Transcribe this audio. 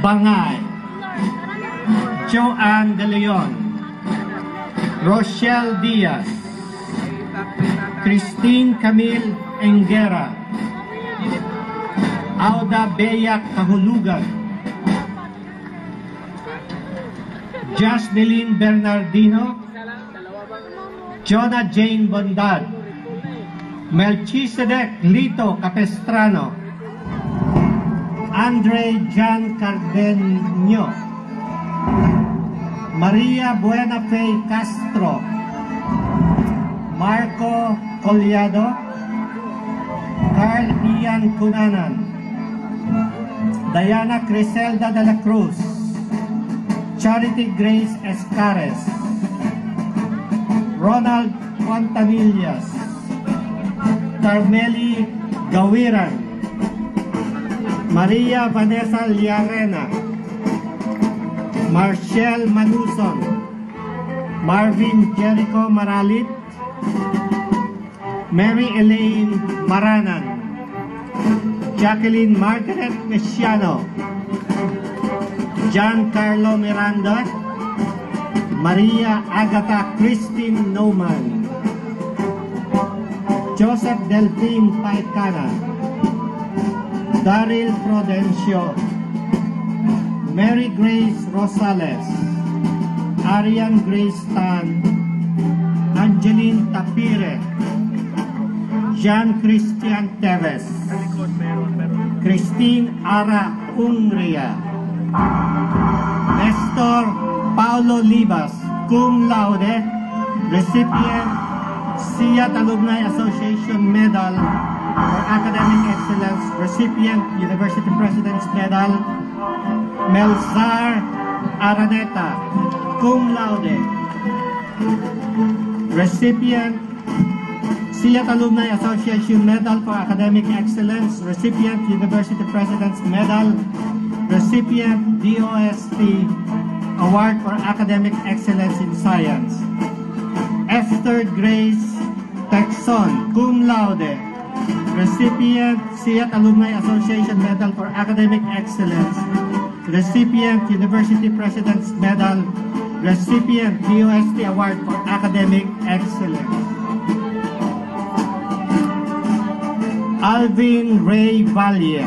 Bangay, Joanne De Leon, Rochelle Diaz, Christine Camille Engera, Auda Bea Kahulugan, Jasdeline Bernardino, Jonah Jane Bondad, Melchizedek Lito Capestrano, Andre Jan Cardenio, Maria Buena Fe Castro, Marco Collado, Carl Ian Cunanan, Diana Criselda de la Cruz, Charity Grace Escares, Ronald Quantamillas, Carmeli Gawiran, Maria Vanessa Liarena, Marshall Manuson, Marvin Jericho Maralit, Mary Elaine Maranan, Jacqueline Margaret Mesiano, Giancarlo Miranda, Maria Agatha Christine Noman, Joseph Delphine Paicana, Daryl Prudencio, Mary Grace Rosales, Arian Grace Tan, Angeline Tapire, Jean Christian Teves, Christine Ara Ungria, Nestor Paulo Libas, cum laude, recipient SIAT Alumni Association Medal for Academic Excellence, recipient University President's Medal, Melzar Araneta, cum laude, recipient SIAT Alumni Association Medal for Academic Excellence, recipient University President's Medal, recipient DOST Award for Academic Excellence in Science, Esther Grace Texon, cum laude, recipient SIAT Alumni Association Medal for Academic Excellence, recipient University President's Medal, recipient DOST Award for Academic Excellence. Alvin Ray Valle,